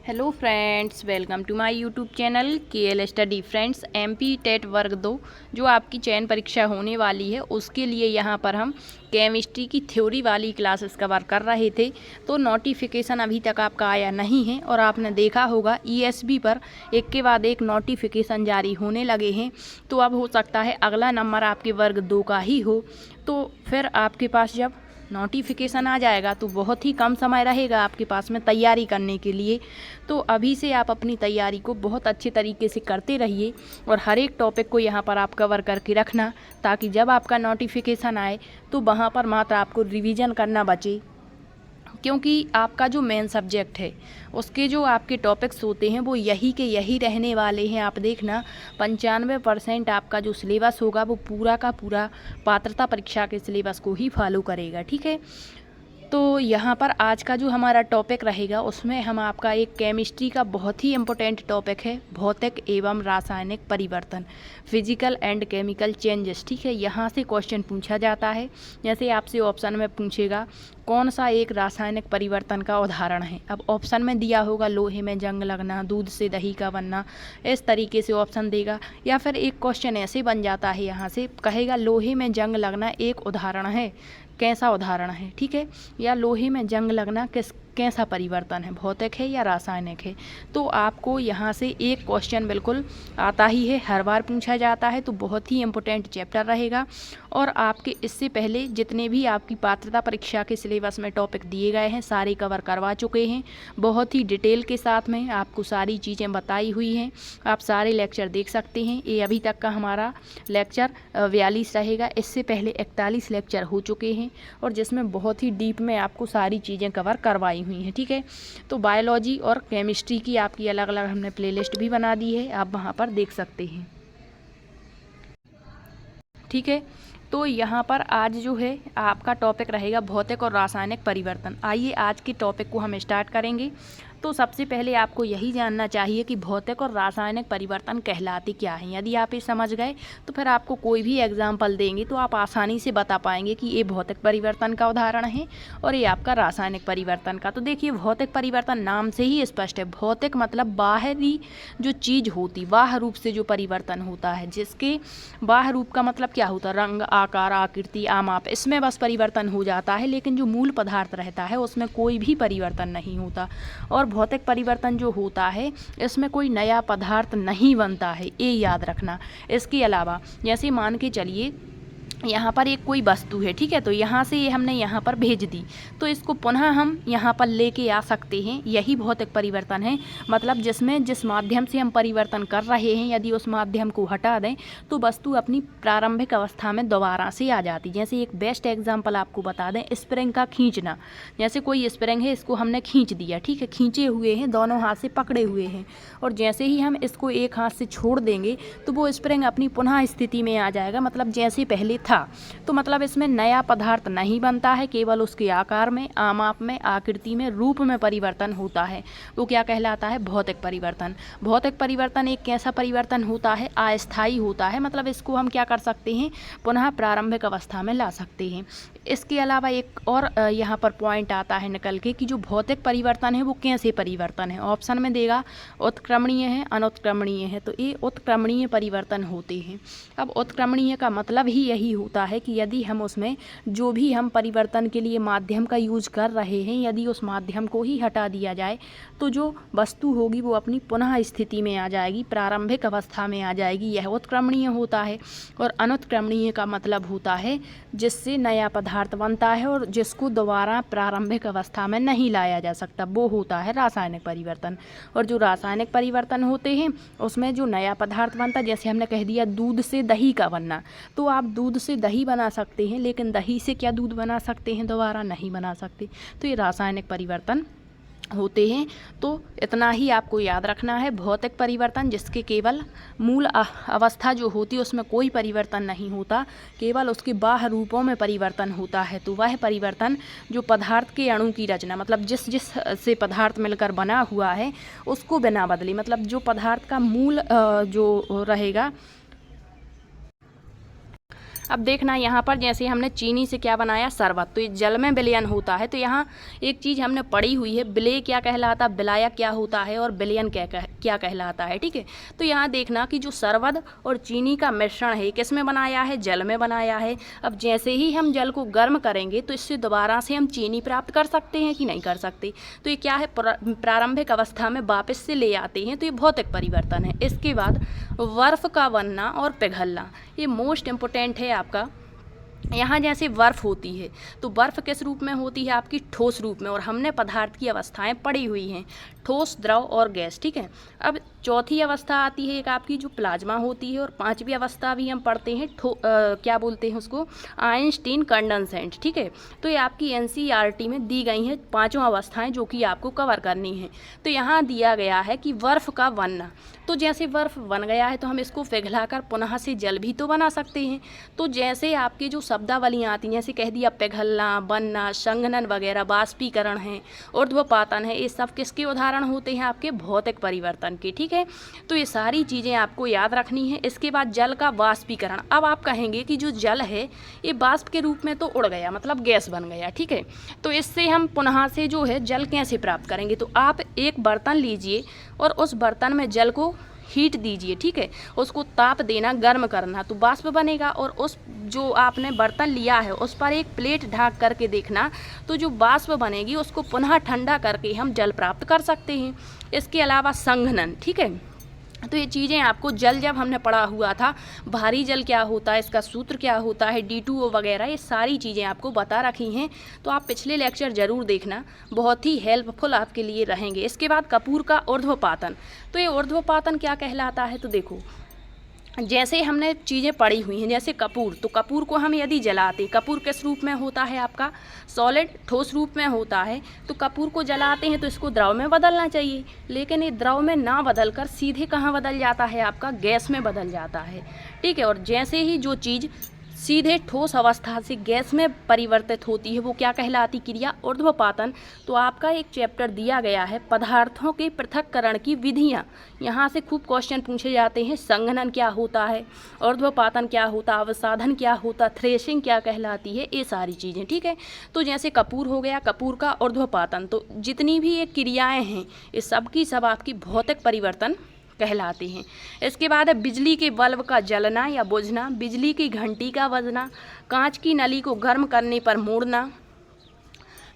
Hello friends, welcome to my YouTube channel KL study. Friends, MP TET वर्ग 2 जो आपकी चयन परीक्षा होने वाली है उसके लिए यहाँ पर हम केमिस्ट्री की थ्योरी वाली क्लासेस कवर कर रहे थे। तो नोटिफिकेशन अभी तक आपका आया नहीं है और आपने देखा होगा ईएसबी पर एक के बाद एक नोटिफिकेशन जारी होने लगे हैं। तो अब हो सकता है अगला नंबर आपके वर्ग 2 का ही हो। तो फिर आपके पास जब नोटिफिकेशन आ जाएगा तो बहुत ही कम समय रहेगा आपके पास में तैयारी करने के लिए। तो अभी से आप अपनी तैयारी को बहुत अच्छे तरीके से करते रहिए और हर एक टॉपिक को यहाँ पर आप कवर करके रखना, ताकि जब आपका नोटिफिकेशन आए तो वहाँ पर मात्र आपको रिवीजन करना बचे। क्योंकि आपका जो मेन सब्जेक्ट है उसके जो आपके टॉपिक्स होते हैं वो यही के यही रहने वाले हैं। आप देखना 95% आपका जो सिलेबस होगा वो पूरा का पूरा पात्रता परीक्षा के सिलेबस को ही फॉलो करेगा। ठीक है, तो यहाँ पर आज का जो हमारा टॉपिक रहेगा उसमें हम आपका एक केमिस्ट्री का बहुत ही इम्पोर्टेंट टॉपिक है भौतिक एवं रासायनिक परिवर्तन, फिजिकल एंड केमिकल चेंजेस। ठीक है, यहाँ से क्वेश्चन पूछा जाता है। जैसे आपसे ऑप्शन में पूछेगा कौन सा एक रासायनिक परिवर्तन का उदाहरण है। अब ऑप्शन में दिया होगा लोहे में जंग लगना, दूध से दही का बनना, इस तरीके से ऑप्शन देगा। या फिर एक क्वेश्चन ऐसे बन जाता है, यहाँ से कहेगा लोहे में जंग लगना एक उदाहरण है, कैसा उदाहरण है। ठीक है, या लोहे में जंग लगना कैसा परिवर्तन है, भौतिक है या रासायनिक है। तो आपको यहाँ से एक क्वेश्चन बिल्कुल आता ही है, हर बार पूछा जाता है। तो बहुत ही इम्पोर्टेंट चैप्टर रहेगा और आपके इससे पहले जितने भी आपकी पात्रता परीक्षा के सिलेबस में टॉपिक दिए गए हैं सारे कवर करवा चुके हैं। बहुत ही डिटेल के साथ में आपको सारी चीज़ें बताई हुई हैं। आप सारे लेक्चर देख सकते हैं। ये अभी तक का हमारा लेक्चर 42 रहेगा। इससे पहले 41 लेक्चर हो चुके हैं और जिसमें बहुत ही डीप में आपको सारी चीज़ें कवर करवाई हुई हैं। ठीक है, तो बायोलॉजी और केमिस्ट्री की आपकी अलग अलग हमने प्लेलिस्ट भी बना दी है, आप वहाँ पर देख सकते हैं। ठीक है, तो यहाँ पर आज जो है आपका टॉपिक रहेगा भौतिक और रासायनिक परिवर्तन। आइए आज के टॉपिक को हम स्टार्ट करेंगे। तो सबसे पहले आपको यही जानना चाहिए कि भौतिक और रासायनिक परिवर्तन कहलाते क्या हैं। यदि आप ये समझ गए तो फिर आपको कोई भी एग्जाम्पल देंगे तो आप आसानी से बता पाएंगे कि ये भौतिक परिवर्तन का उदाहरण है और ये आपका रासायनिक परिवर्तन का। तो देखिए, भौतिक परिवर्तन नाम से ही स्पष्ट है। भौतिक मतलब बाहरी जो चीज़ होती, बाह्य रूप से जो परिवर्तन होता है, जिसके बाह्य रूप का मतलब क्या होता है, रंग, आकार, आकृति, आमाप, इसमें बस परिवर्तन हो जाता है, लेकिन जो मूल पदार्थ रहता है उसमें कोई भी परिवर्तन नहीं होता। और भौतिक परिवर्तन जो होता है इसमें कोई नया पदार्थ नहीं बनता है, ये याद रखना। इसके अलावा जैसे मान के चलिए यहाँ पर एक कोई वस्तु है, ठीक है, तो यहाँ से ये हमने यहाँ पर भेज दी तो इसको पुनः हम यहाँ पर लेके आ सकते हैं। यही भौतिक परिवर्तन है। मतलब जिसमें जिस माध्यम से हम परिवर्तन कर रहे हैं यदि उस माध्यम को हटा दें तो वस्तु अपनी प्रारंभिक अवस्था में दोबारा से आ जाती। जैसे एक बेस्ट एग्जाम्पल आपको बता दें, स्प्रिंग का खींचना। जैसे कोई स्प्रिंग है, इसको हमने खींच दिया, ठीक है, खींचे हुए हैं, दोनों हाथ से पकड़े हुए हैं, और जैसे ही हम इसको एक हाथ से छोड़ देंगे तो वो स्प्रिंग अपनी पुनः स्थिति में आ जाएगा, मतलब जैसे पहले था। तो मतलब इसमें नया पदार्थ नहीं बनता है, केवल उसके आकार में, आमाप में, आकृति में, रूप में परिवर्तन होता है। वो क्या कहलाता है, भौतिक परिवर्तन। भौतिक परिवर्तन एक कैसा परिवर्तन होता है, अस्थायी होता है। मतलब इसको हम क्या कर सकते हैं, पुनः प्रारंभिक अवस्था में ला सकते हैं। इसके अलावा एक और यहाँ पर पॉइंट आता है निकल के कि जो भौतिक परिवर्तन है वो कैसे परिवर्तन है। ऑप्शन में देगा उत्क्रमणीय है, अनुत्क्रमणीय है। तो ये उत्क्रमणीय परिवर्तन होते हैं। अब उत्क्रमणीय का मतलब ही यही होता है कि यदि हम उसमें जो भी हम परिवर्तन के लिए माध्यम का यूज कर रहे हैं यदि उस माध्यम को ही हटा दिया जाए तो जो वस्तु होगी वो अपनी पुनः स्थिति में आ जाएगी, प्रारंभिक अवस्था में आ जाएगी। यह उत्क्रमणीय होता है। और अनुत्क्रमणीय का मतलब होता है जिससे नया पदार्थ बनता है और जिसको दोबारा प्रारंभिक अवस्था में नहीं लाया जा सकता, वो होता है रासायनिक परिवर्तन। और जो रासायनिक परिवर्तन होते हैं उसमें जो नया पदार्थ बनता है, जैसे हमने कह दिया दूध से दही का बनना, तो आप दूध से दही बना सकते हैं, लेकिन दही से क्या दूध बना सकते हैं, दोबारा नहीं बना सकते। तो ये रासायनिक परिवर्तन होते हैं। तो इतना ही आपको याद रखना है। भौतिक परिवर्तन जिसके केवल मूल अवस्था जो होती है उसमें कोई परिवर्तन नहीं होता, केवल उसके बाह्य रूपों में परिवर्तन होता है। तो वह परिवर्तन जो पदार्थ के अणु की रचना, मतलब जिस जिस से पदार्थ मिलकर बना हुआ है उसको बिना बदले, मतलब जो पदार्थ का मूल जो रहेगा अब देखना यहाँ पर जैसे हमने चीनी से क्या बनाया, शरबत, तो ये जल में विलयन होता है। तो यहाँ एक चीज़ हमने पढ़ी हुई है, विलय क्या कहलाता, विलायक क्या होता है और विलयन क्या कहलाता है। ठीक है, तो यहाँ देखना कि जो शरबत और चीनी का मिश्रण है किस में बनाया है, जल में बनाया है। अब जैसे ही हम जल को गर्म करेंगे तो इससे दोबारा से हम चीनी प्राप्त कर सकते हैं कि नहीं कर सकते। तो ये क्या है, प्रारंभिक अवस्था में वापस से ले आते हैं। तो ये भौतिक परिवर्तन है। इसके बाद बर्फ का बनना और पिघलना, ये मोस्ट इम्पोर्टेंट है आपका। यहाँ जैसे बर्फ़ होती है तो बर्फ़ किस रूप में होती है, आपकी ठोस रूप में, और हमने पदार्थ की अवस्थाएं पढ़ी हुई हैं, ठोस, द्रव और गैस। ठीक है, अब चौथी अवस्था आती है एक आपकी जो प्लाज्मा होती है, और पांचवी अवस्था भी हम पढ़ते हैं क्या बोलते हैं उसको, आइंस्टीन कंडेंसेंट। ठीक है, तो ये आपकी एनसीईआरटी में दी गई हैं पांचों अवस्थाएं जो कि आपको कवर करनी है। तो यहाँ दिया गया है कि बर्फ़ का बनना, तो जैसे बर्फ़ बन गया है तो हम इसको पिघलाकर पुनः से जल भी तो बना सकते हैं। तो जैसे आपके जो शब्दावलियाँ आती हैं, जैसे कह दिया पिघलना, बनना, संघनन वगैरह, बाष्पीकरण है, ऊर्ध्वपातन है, ये सब किसके उदाहरण होते हैं, आपके भौतिक परिवर्तन के। ठीक है, तो ये सारी चीज़ें आपको याद रखनी है। इसके बाद जल का वाष्पीकरण। अब आप कहेंगे कि जो जल है ये वाष्प के रूप में तो उड़ गया, मतलब गैस बन गया। ठीक है, तो इससे हम पुनः से जो है जल कैसे प्राप्त करेंगे, तो आप एक बर्तन लीजिए और उस बर्तन में जल को हीट दीजिए। ठीक है, उसको ताप देना, गर्म करना, तो वाष्प बनेगा। और उस जो आपने बर्तन लिया है उस पर एक प्लेट ढक करके देखना, तो जो वाष्प बनेगी उसको पुनः ठंडा करके हम जल प्राप्त कर सकते हैं। इसके अलावा संघनन। ठीक है, तो ये चीज़ें आपको जल जब हमने पढ़ा हुआ था, भारी जल क्या होता है, इसका सूत्र क्या होता है, D2O वगैरह, ये सारी चीज़ें आपको बता रखी हैं। तो आप पिछले लेक्चर ज़रूर देखना, बहुत ही हेल्पफुल आपके लिए रहेंगे। इसके बाद कपूर का ऊर्ध्वपातन। तो ये ऊर्ध्वपातन क्या कहलाता है, तो देखो जैसे हमने चीज़ें पढ़ी हुई हैं, जैसे कपूर, तो कपूर को हम यदि जलाते, कपूर किस रूप में होता है आपका, सॉलिड, ठोस रूप में होता है। तो कपूर को जलाते हैं तो इसको द्रव में बदलना चाहिए, लेकिन ये द्रव में ना बदल कर सीधे कहाँ बदल जाता है, आपका गैस में बदल जाता है। ठीक है, और जैसे ही जो चीज़ सीधे ठोस अवस्था से गैस में परिवर्तित होती है वो क्या कहलाती, क्रिया, ऊर्ध्वपातन। तो आपका एक चैप्टर दिया गया है पदार्थों के पृथक्करण की विधियाँ, यहाँ से खूब क्वेश्चन पूछे जाते हैं। संघनन क्या होता है, ऊर्ध्वपातन क्या होता, अवसाधन क्या होता, थ्रेशिंग क्या कहलाती है, ये सारी चीज़ें। ठीक है, तो जैसे कपूर हो गया, कपूर का ऊर्ध्वपातन, तो जितनी भी ये क्रियाएँ हैं ये सब की सब आपकी भौतिक परिवर्तन कहलाते हैं। इसके बाद है बिजली के बल्ब का जलना या बुझना, बिजली की घंटी का बजना, कांच की नली को गर्म करने पर मोड़ना,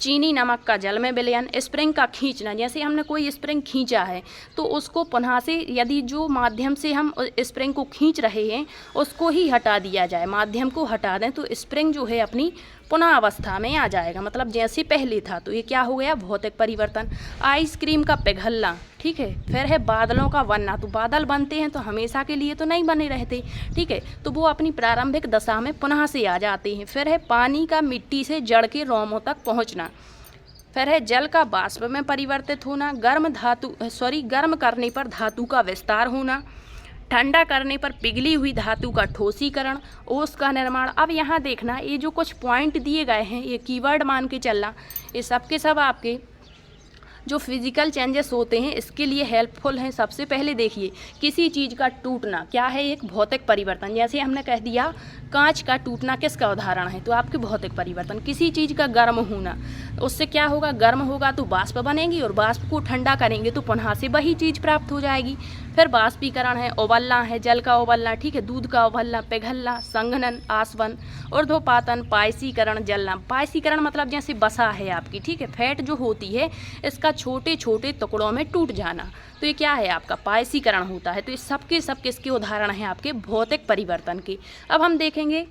चीनी नमक का जल में विलयन, स्प्रिंग का खींचना, जैसे हमने कोई स्प्रिंग खींचा है तो उसको पुनः से यदि जो माध्यम से हम स्प्रिंग को खींच रहे हैं उसको ही हटा दिया जाए, माध्यम को हटा दें, तो स्प्रिंग जो है अपनी पुनः अवस्था में आ जाएगा, मतलब जैसे पहले था। तो ये क्या हो गया, भौतिक परिवर्तन। आइसक्रीम का पिघलना। ठीक है, फिर है बादलों का बनना, तो बादल बनते हैं तो हमेशा के लिए तो नहीं बने रहते। ठीक है, तो वो अपनी प्रारंभिक दशा में पुनः से आ जाते हैं। फिर है पानी का मिट्टी से जड़ के रोमों तक पहुँचना। फिर है जल का वाष्प में परिवर्तित होना, गर्म करने पर धातु का विस्तार होना, ठंडा करने पर पिघली हुई धातु का ठोसीकरण, ओस का निर्माण। अब यहाँ देखना, ये जो कुछ पॉइंट दिए गए हैं ये कीवर्ड मान के चलना, ये सब के सब आपके जो फिजिकल चेंजेस होते हैं इसके लिए हेल्पफुल हैं। सबसे पहले देखिए, किसी चीज़ का टूटना क्या है, एक भौतिक परिवर्तन। जैसे हमने कह दिया कांच का टूटना किसका उदाहरण है, तो आपके भौतिक परिवर्तन। किसी चीज़ का गर्म होना, उससे क्या होगा, गर्म होगा तो वाष्प बनेगी, और वाष्प को ठंडा करेंगे तो पुनः से वही चीज़ प्राप्त हो जाएगी। फिर वाष्पीकरण है, उबलना है, जल का उबलना। ठीक है, दूध का उबलना, पिघलना, संघनन, आसवन, ऊर्ध्वपातन, पायसीकरण, जलना। पायसीकरण मतलब जैसे बसा है आपकी, ठीक है, फैट जो होती है इसका छोटे छोटे टुकड़ों में टूट जाना, तो ये क्या है, आपका पायसीकरण होता है। तो ये सब किसके उदाहरण हैं, आपके भौतिक परिवर्तन के। अब हम देखेंगे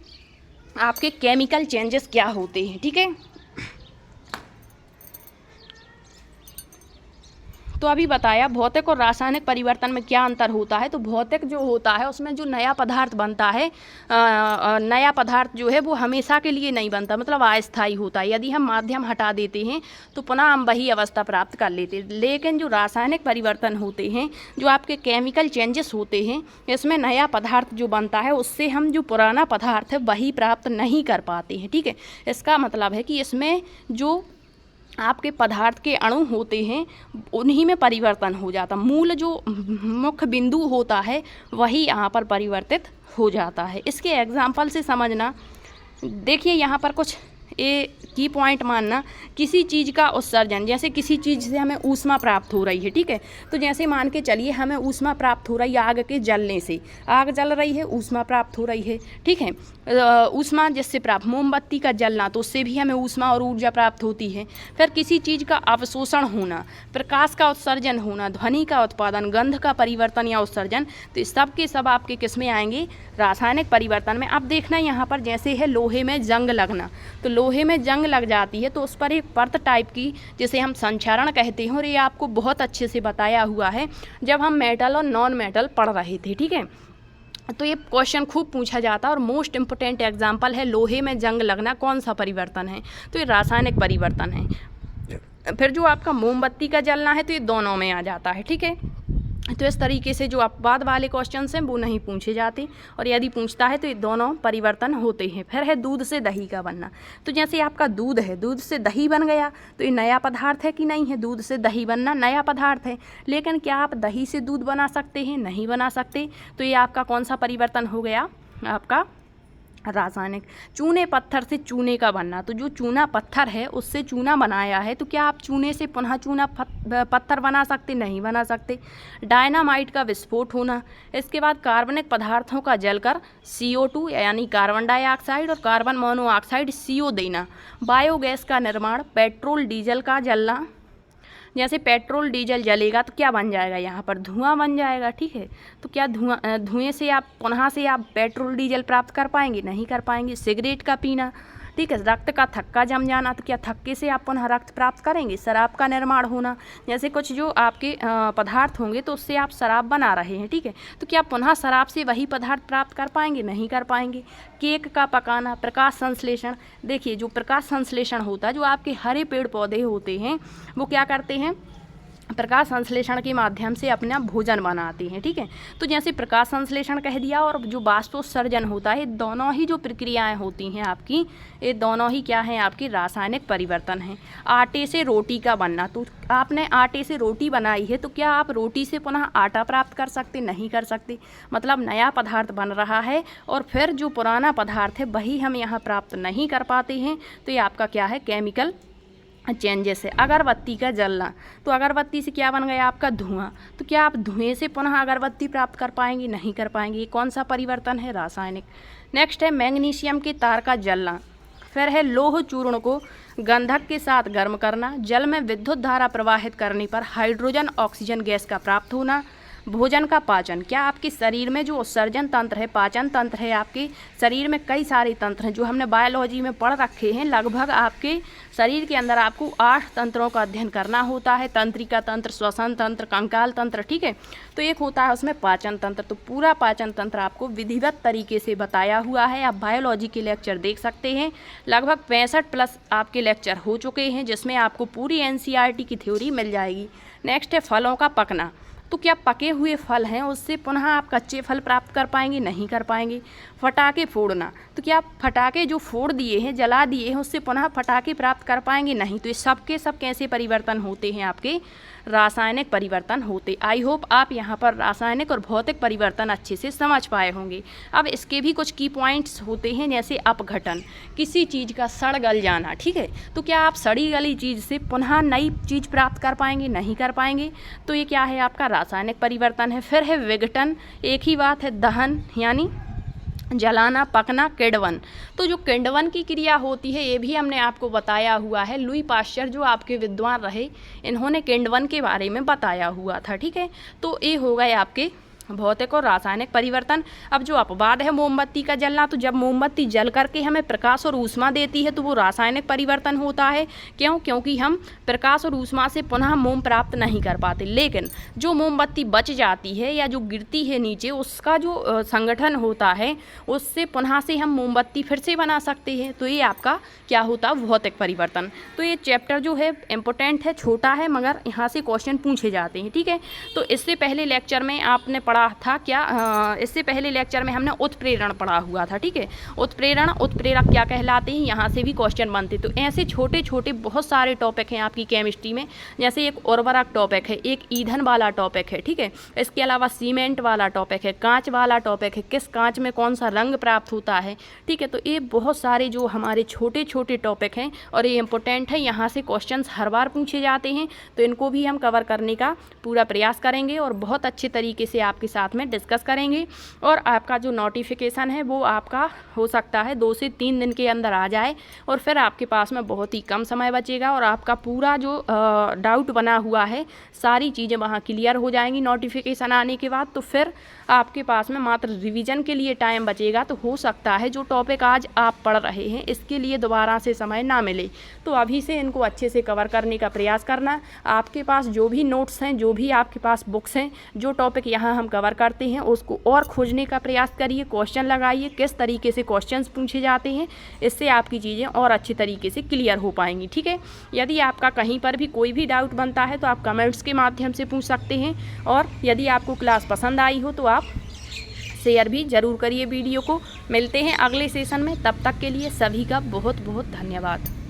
आपके केमिकल चेंजेस क्या होते हैं। ठीक है, तो अभी बताया भौतिक और रासायनिक परिवर्तन में क्या अंतर होता है। तो भौतिक जो होता है उसमें जो नया पदार्थ बनता है, नया पदार्थ जो है वो हमेशा के लिए नहीं बनता, मतलब अस्थायी होता है। यदि हम माध्यम हटा देते हैं तो पुनः हम वही अवस्था प्राप्त कर लेते हैं। लेकिन जो रासायनिक परिवर्तन होते हैं, जो आपके केमिकल चेंजेस होते हैं, इसमें नया पदार्थ जो बनता है उससे हम जो पुराना पदार्थ है वही प्राप्त नहीं कर पाते हैं। ठीक है, इसका मतलब है कि इसमें जो आपके पदार्थ के अणु होते हैं उन्हीं में परिवर्तन हो जाता, मूल जो मुख्य बिंदु होता है वही यहाँ पर परिवर्तित हो जाता है। इसके एग्जाम्पल से समझना, देखिए यहाँ पर कुछ ये की पॉइंट मानना, किसी चीज़ का उत्सर्जन, जैसे किसी चीज़ से हमें ऊष्मा प्राप्त हो रही है, ठीक है, तो जैसे मान के चलिए हमें ऊष्मा प्राप्त हो रही है आग के जलने से, आग जल रही है, ऊष्मा प्राप्त हो रही है, ठीक है, ऊष्मा जिससे प्राप्त, मोमबत्ती का जलना तो उससे भी हमें ऊष्मा और ऊर्जा प्राप्त होती है। फिर किसी चीज़ का अवशोषण होना, प्रकाश का उत्सर्जन होना, ध्वनि का उत्पादन, गंध का परिवर्तन या उत्सर्जन, तो सब के सब आपके किस में आएंगे, रासायनिक परिवर्तन में। अब देखना यहाँ पर जैसे है लोहे में जंग लगना, तो लोहे में जंग लग जाती है तो उस पर एक परत टाइप की जिसे हम संक्षारण कहते हैं, और ये आपको बहुत अच्छे से बताया हुआ है जब हम मेटल और नॉन मेटल पढ़ रहे थे, ठीक है। तो ये क्वेश्चन खूब पूछा जाता है और मोस्ट इम्पोर्टेंट एग्जाम्पल है लोहे में जंग लगना, कौन सा परिवर्तन है, तो ये रासायनिक परिवर्तन है। फिर जो आपका मोमबत्ती का जलना है तो ये दोनों में आ जाता है, ठीक है। तो इस तरीके से जो अपवाद वाले क्वेश्चन हैं वो नहीं पूछे जाते, और यदि पूछता है तो ये दोनों परिवर्तन होते हैं। फिर है दूध से दही का बनना, तो जैसे आपका दूध है, दूध से दही बन गया तो ये नया पदार्थ है कि नहीं है, दूध से दही बनना नया पदार्थ है। लेकिन क्या आप दही से दूध बना सकते हैं, नहीं बना सकते, तो ये आपका कौन सा परिवर्तन हो गया, आपका रासायनिक। चूने पत्थर से चूने का बनना, तो जो चूना पत्थर है उससे चूना बनाया है, तो क्या आप चूने से पुनः चूना पत्थर बना सकते, नहीं बना सकते। डायनामाइट का विस्फोट होना, इसके बाद कार्बनिक पदार्थों का जलकर CO2 यानी कार्बन डाइऑक्साइड और कार्बन मोनोऑक्साइड CO देना। बायोगैस का निर्माण, पेट्रोल डीजल का जलना, जैसे पेट्रोल डीजल जलेगा तो क्या बन जाएगा, यहाँ पर धुआं बन जाएगा, ठीक है। तो क्या धुएं से आप पुनः से आप पेट्रोल डीजल प्राप्त कर पाएंगे, नहीं कर पाएंगे। सिगरेट का पीना, ठीक है, रक्त का थक्का जम जाना, तो क्या थक्के से आप पुनः रक्त प्राप्त करेंगे। शराब का निर्माण होना, जैसे कुछ जो आपके पदार्थ होंगे तो उससे आप शराब बना रहे हैं, ठीक है, तो क्या पुनः शराब से वही पदार्थ प्राप्त कर पाएंगे, नहीं कर पाएंगे। केक का पकाना, प्रकाश संश्लेषण, देखिए जो प्रकाश संश्लेषण होता है, जो आपके हरे पेड़ पौधे होते हैं वो क्या करते हैं, प्रकाश संश्लेषण के माध्यम से अपना भोजन बनाते हैं, ठीक है। तो जैसे प्रकाश संश्लेषण कह दिया, और जो वाष्पोत्सर्जन होता है, दोनों ही जो प्रक्रियाएं होती हैं आपकी, ये दोनों ही क्या हैं, आपकी रासायनिक परिवर्तन हैं। आटे से रोटी का बनना, तो आपने आटे से रोटी बनाई है तो क्या आप रोटी से पुनः आटा प्राप्त कर सकते, नहीं कर सकते। मतलब नया पदार्थ बन रहा है और फिर जो पुराना पदार्थ है वही हम यहाँ प्राप्त नहीं कर पाते हैं, तो ये आपका क्या है, केमिकल चेंजेस है। अगरबत्ती का जलना, तो अगरबत्ती से क्या बन गया, आपका धुआं, तो क्या आप धुएं से पुनः अगरबत्ती प्राप्त कर पाएंगे, नहीं कर पाएंगे। ये कौन सा परिवर्तन है, रासायनिक। नेक्स्ट है मैग्नीशियम के तार का जलना। फिर है लोह चूर्ण को गंधक के साथ गर्म करना, जल में विद्युत धारा प्रवाहित करने पर हाइड्रोजन ऑक्सीजन गैस का प्राप्त होना। भोजन का पाचन, क्या आपके शरीर में जो उत्सर्जन तंत्र है, पाचन तंत्र है, आपके शरीर में कई सारे तंत्र हैं जो हमने बायोलॉजी में पढ़ रखे हैं। लगभग आपके शरीर के अंदर आपको 8 तंत्रों का अध्ययन करना होता है, तंत्रिका तंत्र, श्वसन तंत्र, कंकाल तंत्र, ठीक है। तो एक होता है उसमें पाचन तंत्र, तो पूरा पाचन तंत्र आपको विधिवत तरीके से बताया हुआ है। आप बायोलॉजी के लेक्चर देख सकते हैं, लगभग 65+ आपके लेक्चर हो चुके हैं जिसमें आपको पूरी NCERT की थ्योरी मिल जाएगी। नेक्स्ट है फलों का पकना, तो क्या पके हुए फल हैं उससे पुनः आप कच्चे फल प्राप्त कर पाएंगे, नहीं कर पाएंगे। फटाके फोड़ना, तो क्या आप फटाके जो फोड़ दिए हैं, जला दिए हैं, उससे पुनः फटाके प्राप्त कर पाएंगे, नहीं। तो ये सब के सब कैसे परिवर्तन होते हैं, आपके रासायनिक परिवर्तन होते। आई होप आप यहाँ पर रासायनिक और भौतिक परिवर्तन अच्छे से समझ पाए होंगे। अब इसके भी कुछ की पॉइंट्स होते हैं, जैसे अपघटन, किसी चीज़ का सड़ गल जाना, ठीक है। तो क्या आप सड़ी गली चीज़ से पुनः नई चीज़ प्राप्त कर पाएंगे, नहीं कर पाएंगे। तो ये क्या है, आपका रासायनिक परिवर्तन है। फिर है विघटन, एक ही बात है, दहन यानी जलाना, पकना, किण्वन। तो जो किण्वन की क्रिया होती है ये भी हमने आपको बताया हुआ है। लुई पाश्चर जो आपके विद्वान रहे, इन्होंने किण्वन के बारे में बताया हुआ था, ठीक है। तो ये हो गए आपके भौतिक और रासायनिक परिवर्तन। अब जो अपवाद है मोमबत्ती का जलना, तो जब मोमबत्ती जल करके हमें प्रकाश और ऊष्मा देती है तो वो रासायनिक परिवर्तन होता है। क्यों? क्योंकि हम प्रकाश और ऊष्मा से पुनः मोम प्राप्त नहीं कर पाते। लेकिन जो मोमबत्ती बच जाती है या जो गिरती है नीचे, उसका जो संगठन होता है उससे पुनः से हम मोमबत्ती फिर से बना सकते हैं। तो ये आपका क्या होता है, भौतिक परिवर्तन। तो ये चैप्टर जो है इम्पोर्टेंट है, छोटा है, मगर यहाँ से क्वेश्चन पूछे जाते हैं, ठीक है। तो इससे पहले लेक्चर में आपने पढ़ा था क्या, इससे पहले लेक्चर में हमने उत्प्रेरण पढ़ा हुआ था। ठीक है, उत्प्रेरण, उत्प्रेरक क्या कहलाते हैं, यहाँ से भी क्वेश्चन बनते। तो ऐसे छोटे छोटे बहुत सारे टॉपिक हैं आपकी केमिस्ट्री में। जैसे एक उर्वरक टॉपिक है, एक ईंधन वाला टॉपिक है। ठीक है, इसके अलावा सीमेंट वाला टॉपिक है, कांच वाला टॉपिक है, किस कांच में कौन सा रंग प्राप्त होता है। ठीक है, तो ये बहुत सारे जो हमारे छोटे छोटे टॉपिक हैं और ये इंपॉर्टेंट है, यहाँ से क्वेश्चंस हर बार पूछे जाते हैं। तो इनको भी हम कवर करने का पूरा प्रयास करेंगे और बहुत अच्छे तरीके से आपके साथ में डिस्कस करेंगे। और आपका जो नोटिफिकेशन है वो आपका हो सकता है 2 से 3 दिन के अंदर आ जाए और फिर आपके पास में बहुत ही कम समय बचेगा और आपका पूरा जो डाउट बना हुआ है सारी चीज़ें वहाँ क्लियर हो जाएंगी नोटिफिकेशन आने के बाद। तो फिर आपके पास में मात्र रिवीजन के लिए टाइम बचेगा। तो हो सकता है जो टॉपिक आज आप पढ़ रहे हैं इसके लिए दोबारा से समय ना मिले, तो अभी से इनको अच्छे से कवर करने का प्रयास करना। आपके पास जो भी नोट्स हैं, जो भी आपके पास बुक्स हैं, जो टॉपिक यहाँ हम कवर करते हैं उसको और खोजने का प्रयास करिए, क्वेश्चन लगाइए, किस तरीके से क्वेश्चंस पूछे जाते हैं, इससे आपकी चीज़ें और अच्छी तरीके से क्लियर हो पाएंगी। ठीक है, यदि आपका कहीं पर भी कोई भी डाउट बनता है तो आप कमेंट्स के माध्यम से पूछ सकते हैं। और यदि आपको क्लास पसंद आई हो तो आप शेयर भी ज़रूर करिए वीडियो को। मिलते हैं अगले सेशन में, तब तक के लिए सभी का बहुत बहुत धन्यवाद।